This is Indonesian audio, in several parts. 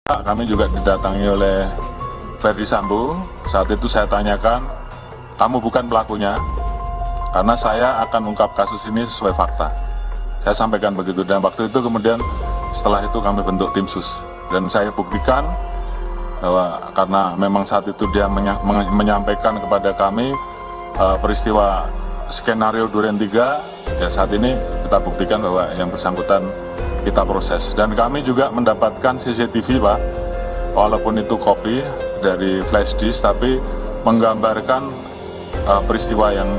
Kami juga didatangi oleh Ferdi Sambo. Saat itu saya tanyakan, kamu bukan pelakunya, karena saya akan ungkap kasus ini sesuai fakta. Saya sampaikan begitu, dan waktu itu kemudian setelah itu kami bentuk tim sus. Dan saya buktikan bahwa karena memang saat itu dia menyampaikan kepada kami peristiwa skenario Duren 3, ya saat ini kita buktikan bahwa yang bersangkutan kita proses. Dan kami juga mendapatkan CCTV, Pak, walaupun itu kopi dari flash disk, tapi menggambarkan peristiwa yang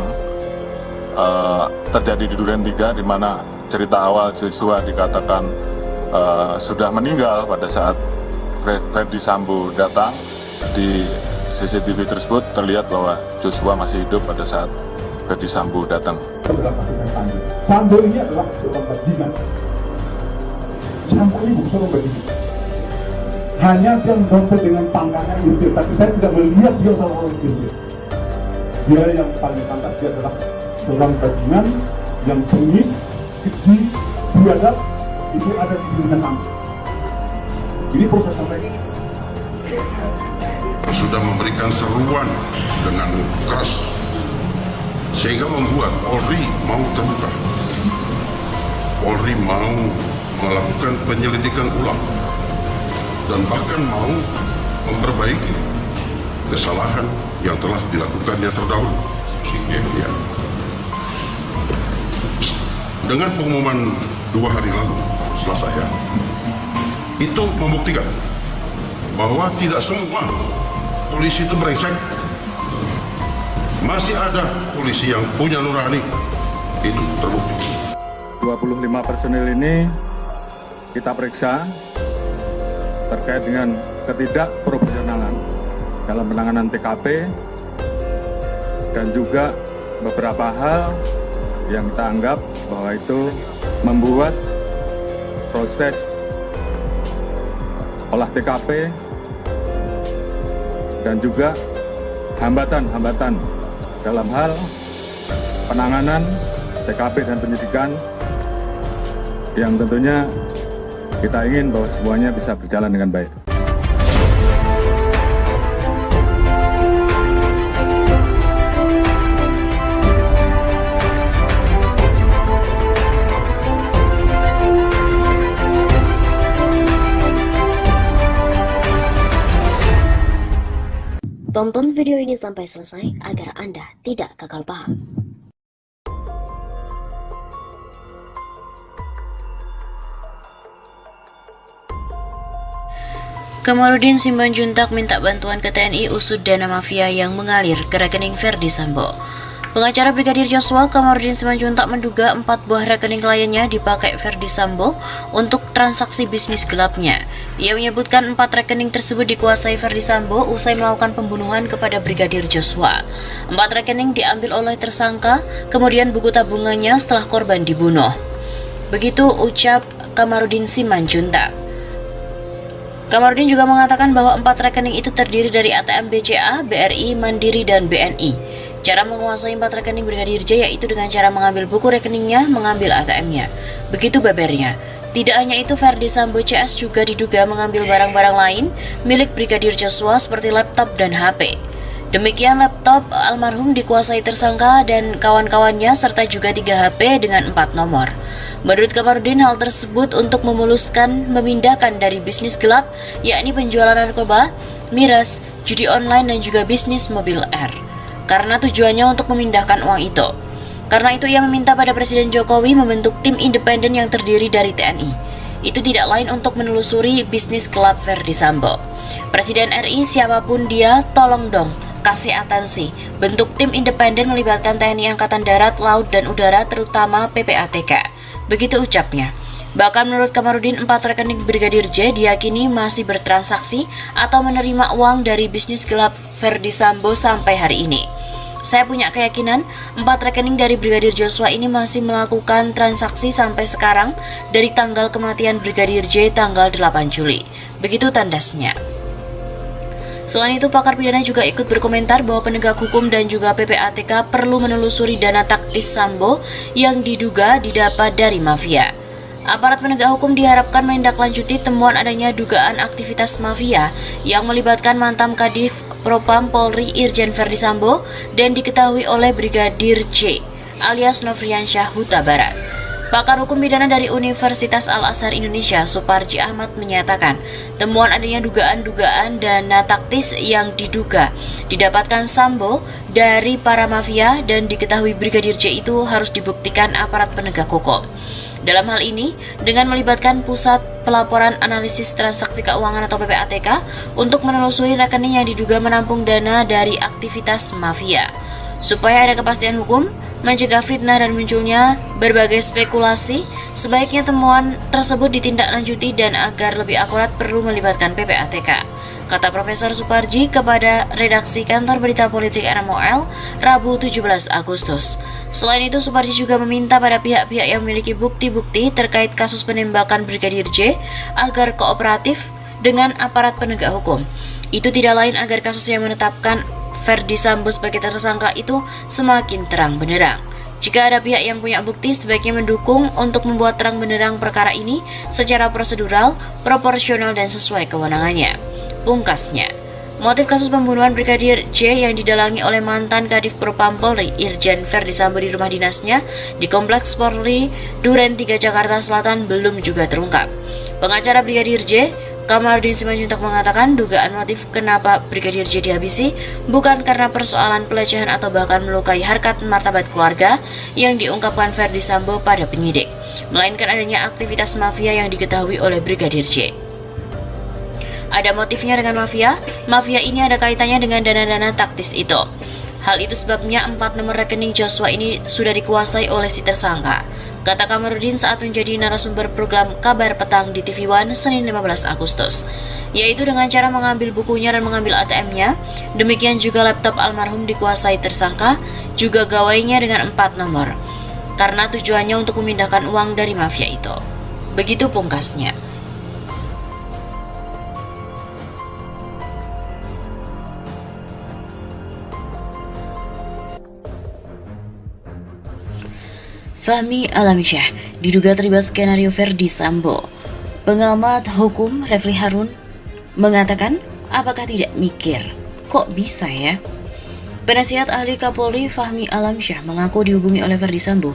terjadi di Duren 3, di mana cerita awal Joshua dikatakan sudah meninggal pada saat Ferdi Sambo datang. Di CCTV tersebut terlihat bahwa Joshua masih hidup pada saat Ferdi Sambo datang. Sambo ini adalah seorang bajingan. Sambo ini bukan seorang bajingan. Hanya dia mendompet dengan pangkatnya itu, tapi saya tidak melihat dia seorang bajingan. Dia yang paling pantas, dia adalah seorang bajingan yang bengis, keji, biadab, itu ada di dirinya Sambo. Ini proses sampai sudah memberikan seruan dengan keras sehingga membuat Polri mau terbuka. Polri mau melakukan penyelidikan ulang dan bahkan mau memperbaiki kesalahan yang telah dilakukannya terdahulu. Ya. Dengan pengumuman 2 hari lalu, Selasa ya, itu membuktikan bahwa tidak semua polisi itu brengsek. Masih ada polisi yang punya nurani. Itu terbukti. 25 personil ini kita periksa terkait dengan ketidakprofesionalan dalam penanganan TKP dan juga beberapa hal yang kita anggap bahwa itu membuat proses olah TKP dan juga hambatan-hambatan dalam hal penanganan TKP dan penyidikan yang tentunya kita ingin bahwa semuanya bisa berjalan dengan baik. Tonton video ini sampai selesai agar Anda tidak gagal paham. Kamarudin Simanjuntak minta bantuan ke TNI usut dana mafia yang mengalir ke rekening Ferdi Sambo. Pengacara Brigadir Joshua, Kamarudin Simanjuntak, menduga 4 buah rekening kliennya dipakai Ferdi Sambo untuk transaksi bisnis gelapnya. Ia menyebutkan 4 rekening tersebut dikuasai Ferdi Sambo usai melakukan pembunuhan kepada Brigadir Joshua. 4 rekening diambil oleh tersangka, kemudian buku tabungannya setelah korban dibunuh. Begitu ucap Kamarudin Simanjuntak. Kamarudin juga mengatakan bahwa 4 rekening itu terdiri dari ATM BCA, BRI, Mandiri, dan BNI. Cara menguasai 4 rekening Brigadir J yaitu dengan cara mengambil buku rekeningnya, mengambil ATM-nya. Begitu bebernya. Tidak hanya itu, Ferdi Sambo CS juga diduga mengambil barang-barang lain milik Brigadir Joshua seperti laptop dan HP. Demikian laptop almarhum dikuasai tersangka dan kawan-kawannya serta juga 3 HP dengan 4 nomor. Menurut Kamarudin, hal tersebut untuk memuluskan memindahkan dari bisnis gelap yakni penjualan narkoba, miras, judi online dan juga bisnis mobil R. Karena tujuannya untuk memindahkan uang itu. Karena itu ia meminta pada Presiden Jokowi membentuk tim independen yang terdiri dari TNI. Itu tidak lain untuk menelusuri bisnis gelap Ferdi Sambo. Presiden RI siapapun dia, tolong dong kasih atensi. Bentuk tim independen melibatkan TNI Angkatan Darat, Laut, dan Udara terutama PPATK. Begitu ucapnya. Bahkan menurut Kamarudin, 4 rekening Brigadir J diyakini masih bertransaksi atau menerima uang dari bisnis gelap Ferdi Sambo sampai hari ini. Saya punya keyakinan 4 rekening dari Brigadir Joshua ini masih melakukan transaksi sampai sekarang dari tanggal kematian Brigadir J tanggal 8 Juli. Begitu tandasnya. Selain itu, pakar pidana juga ikut berkomentar bahwa penegak hukum dan juga PPATK perlu menelusuri dana taktis Sambo yang diduga didapat dari mafia. Aparat penegak hukum diharapkan menindaklanjuti temuan adanya dugaan aktivitas mafia yang melibatkan mantan Kadif Propam Polri Irjen Verdi Sambo dan diketahui oleh Brigadir J alias Nofriansyah Huta Barat. Pakar hukum pidana dari Universitas Al-Azhar Indonesia, Suparji Ahmad menyatakan, temuan adanya dugaan-dugaan dana taktis yang diduga didapatkan Sambo dari para mafia dan diketahui Brigadir J itu harus dibuktikan aparat penegak hukum. Dalam hal ini, dengan melibatkan Pusat Pelaporan Analisis Transaksi Keuangan atau PPATK untuk menelusuri rekening yang diduga menampung dana dari aktivitas mafia. Supaya ada kepastian hukum, mencegah fitnah dan munculnya berbagai spekulasi, sebaiknya temuan tersebut ditindaklanjuti dan agar lebih akurat perlu melibatkan PPATK, kata Profesor Suparji kepada redaksi Kantor Berita Politik RMOL, Rabu 17 Agustus. Selain itu, Suparji juga meminta pada pihak-pihak yang memiliki bukti-bukti terkait kasus penembakan Brigadir J agar kooperatif dengan aparat penegak hukum. Itu tidak lain agar kasus yang menetapkan Verdi Sambo sebagai tersangka itu semakin terang benderang. Jika ada pihak yang punya bukti, sebaiknya mendukung untuk membuat terang benderang perkara ini secara prosedural, proporsional, dan sesuai kewenangannya. Pungkasnya, motif kasus pembunuhan Brigadir J yang didalangi oleh mantan Kadif Propam Polri Irjen Verdi Sambo di rumah dinasnya di Kompleks Polri Duren 3 Jakarta Selatan belum juga terungkap. Pengacara Brigadir J, Kamarudin Simanjuntak mengatakan dugaan motif kenapa Brigadir J dihabisi bukan karena persoalan pelecehan atau bahkan melukai harkat martabat keluarga yang diungkapkan Verdi Sambo pada penyidik, melainkan adanya aktivitas mafia yang diketahui oleh Brigadir J. Ada motifnya dengan mafia ini ada kaitannya dengan dana-dana taktis itu. Hal itu sebabnya 4 nomor rekening Joshua ini sudah dikuasai oleh si tersangka, kata Kamarudin saat menjadi narasumber program Kabar Petang di TV One Senin 15 Agustus, yaitu dengan cara mengambil bukunya dan mengambil ATM-nya. Demikian juga laptop almarhum dikuasai tersangka, juga gawainya dengan 4 nomor, karena tujuannya untuk memindahkan uang dari mafia itu. Begitu pungkasnya. Fahmi Alamsyah diduga terlibat skenario Verdi Sambo. Pengamat hukum Refli Harun mengatakan, apakah tidak mikir? Kok bisa ya? Penasihat ahli Kapolri Fahmi Alamsyah mengaku dihubungi oleh Verdi Sambo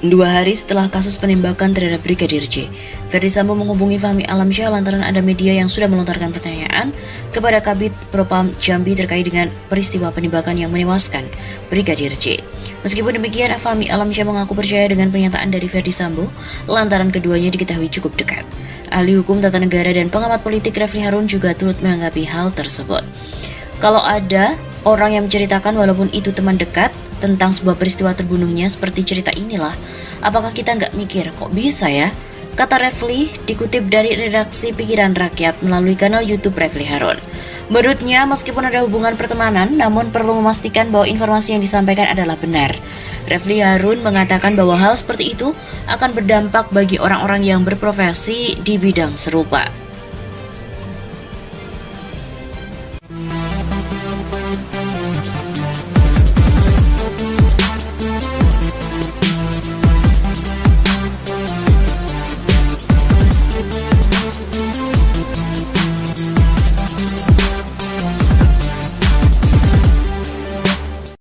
2 hari setelah kasus penembakan terhadap Brigadir J. Verdi Sambo menghubungi Fahmi Alamsyah lantaran ada media yang sudah melontarkan pertanyaan kepada Kabid Propam Jambi terkait dengan peristiwa penembakan yang menewaskan Brigadir J. Meskipun demikian, Fahmi Alamsyah mengaku percaya dengan pernyataan dari Verdi Sambo lantaran keduanya diketahui cukup dekat. Ahli hukum tata negara dan pengamat politik Refli Harun juga turut menanggapi hal tersebut. Kalau ada orang yang menceritakan walaupun itu teman dekat tentang sebuah peristiwa terbunuhnya seperti cerita inilah, apakah kita nggak mikir kok bisa ya? Kata Refli dikutip dari redaksi Pikiran Rakyat melalui kanal YouTube Refli Harun. Menurutnya, meskipun ada hubungan pertemanan, namun perlu memastikan bahwa informasi yang disampaikan adalah benar. Refli Harun mengatakan bahwa hal seperti itu akan berdampak bagi orang-orang yang berprofesi di bidang serupa.